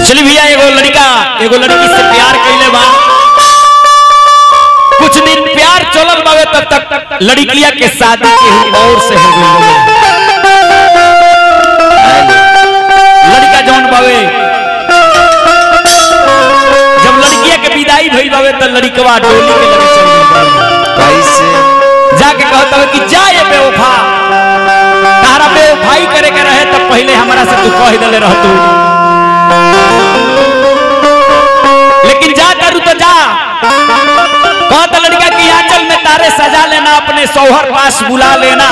चली भैया एगो लड़की से प्यार कैले बा। कुछ दिन प्यार चलल बावे तब तक लड़किया के शादी के और से हो गई। लड़का जौन बावे जब लड़किया के विदाई भइल बावे त लड़कवा डोली के लगे चल गई। कैसे जाके कहता है कि जा ये बेवफा, तारा बेवफाई करे के रहे तब पहले हमारा से तू कह देले रहतू, लेकिन जा करू तो जा। कहता लड़का कि आंचल में तारे सजा लेना, अपने सौहर पास बुला लेना।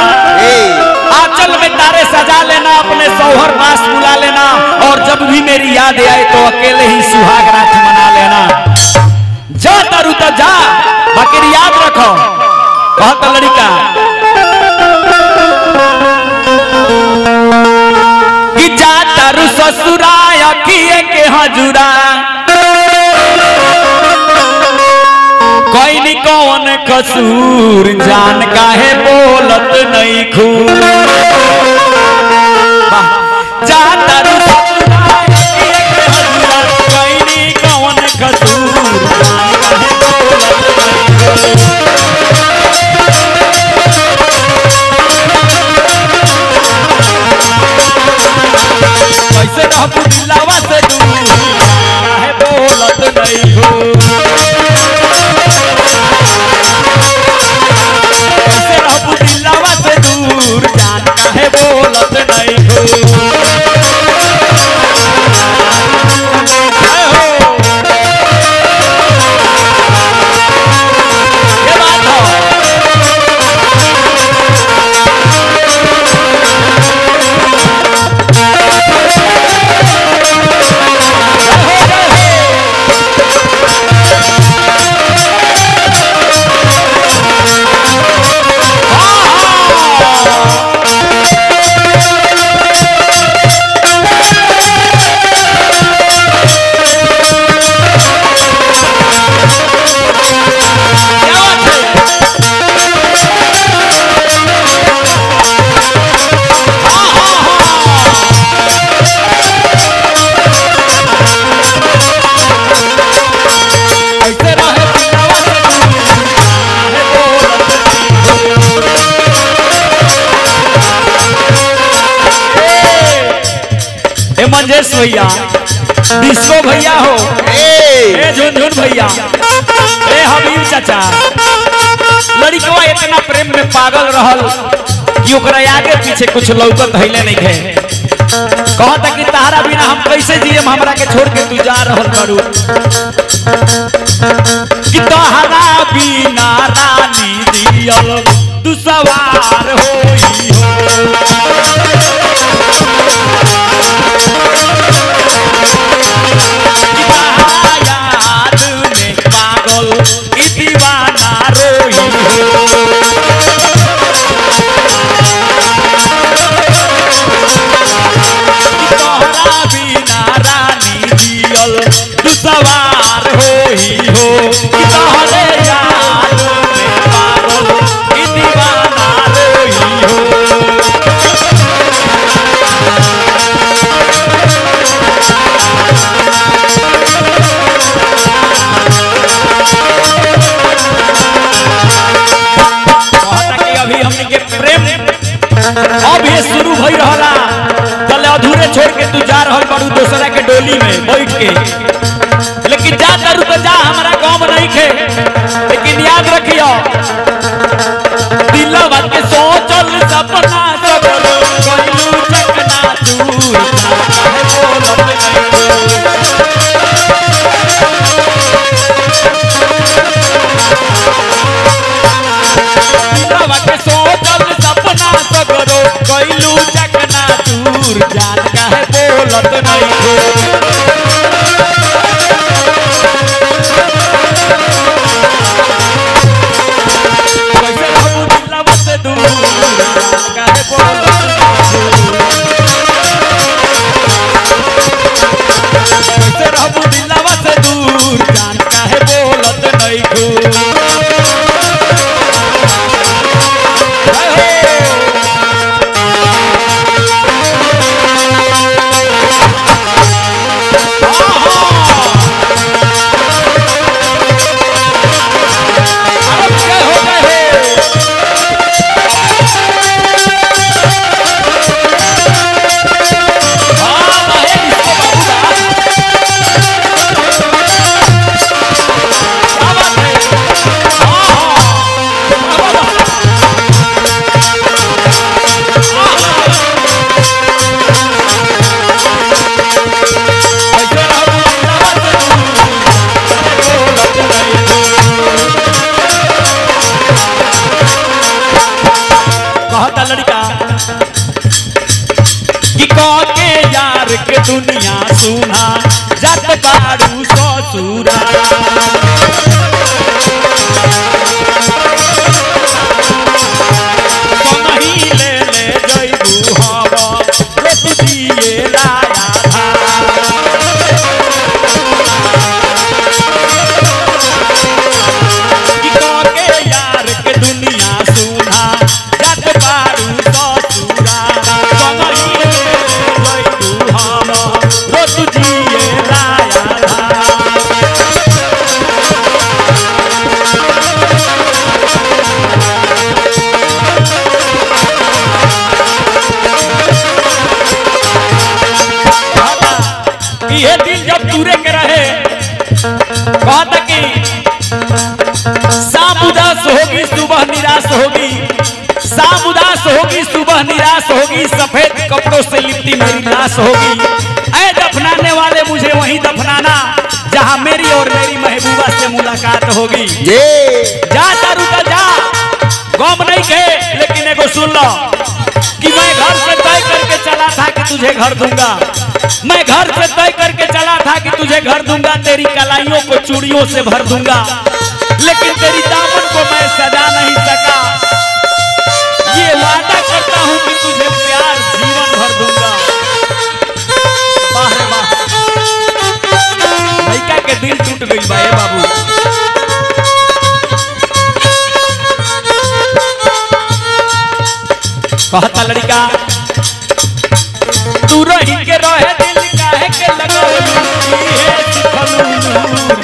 आंचल में तारे सजा लेना, अपने सौहर पास बुला लेना, और जब भी मेरी याद आए तो अकेले ही सुहाग रात मना लेना। जा तारू तो जा, बाकी याद रखो। कहता लड़का कि जा तारू ससुराय किए के हजूरा, कोई नहीं कौन कसूर, जान काहे बोलत नहीं खूब। जा तारू ससुराय किए के हजूरा, कोई नहीं कौन कसूर, जान काहे बोलत नहीं खूब। कैसे रहबू दिलवा से दूर, काहे बोलत नहीं हो। कैसे रहबू दिलवा से दूर, जान काहे बोलत नहीं हो। ये बात हो। मंजेश भैया, डिस्को भैया हो, ए झुनझुन भैया, ए हबीब चाचा, लड़कवा इतना प्रेम में पागल रहल कि ओकरा आगे पीछे कुछ लौकत हइले नहीं है। कहता कि तारा बिना हम कैसे जियम, हमरा के छोड़ के तू जा रहल बारू। कि तोहरा बिना रानी दियल तू सवार होई हो। याद में पागल ई दीवाना रोई हो। तोहरा बिना रानी दियल तू सवार होई हो। तोहरे याद में पागल ई दीवाना रोई हो। अब ये शुरू भई रहला, चले अधूरे छोड़ के तू जा रहल बारू दूसरा के डोली में बैठ के। लेकिन जा करू तो जा, हमारा काम नहीं खे। लेकिन याद रखियो, दिलवा के सोचल सपना सब कइलू चकना चूर, काहे बोलत नहीं। दिलवा के सोचल सपना सगरो कइलू चकना चूर, जान काहे बोलत नहीं हो। कैसे रहबू दिलवा से दूर, जान काहे बोलत नहीं हो। कैसे रहबू दिलवा से दूर, जान काहे बोलत नहीं हो। के दुनिया सुना जात बारू ससुरा नहीं ले ले जइबू हवा रोटी दिए लाया कि के यार के दुनिया सुना जात बारू ससुरा नहीं ले ले जइबू हवा रोटी दिए लाया ये दिन जब दूरे के रहे कहता कि शाम उदास होगी सुबह निराश होगी, शाम उदास होगी सुबह निराश होगी, सफेद कपड़ों से लिपटी मेरी लाश होगी। ऐ दफनाने वाले मुझे वहीं दफनाना जहां मेरी और मेरी महबूबा से मुलाकात होगी। जा दारूदा जा, गम नहीं के, लेकिन एगो सुन लो कि मैं घर से तय करके चला था कि तुझे घर दूंगा, मैं घर से तय करके चला था कि तुझे घर दूंगा, तेरी कलाइयों को चूड़ियों से भर दूंगा, लेकिन तेरी दामन को मैं सजा नहीं सका। ये वादा करता हूं कि तुझे प्यार जीवन भर दूंगा। वाह वाह, लड़का के दिल टूट गई बाए बाबू। कहता लड़का तू रही के रहे दिल काहे के लगौलू, ये सुखलू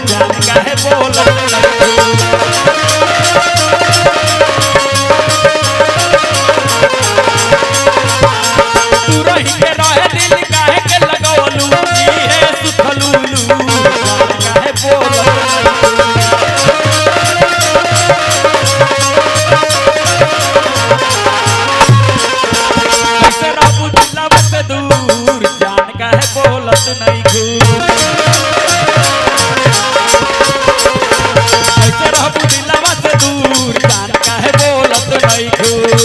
जान काहे बोलत तू रही के रहे दिल काहे के लगौलू, ये सुखलू जान काहे बोलत दूर जान काहे बोलत नहीं घूर, ऐसे रहबू दिलवा से दूर जान काहे बोलत नहीं घूर।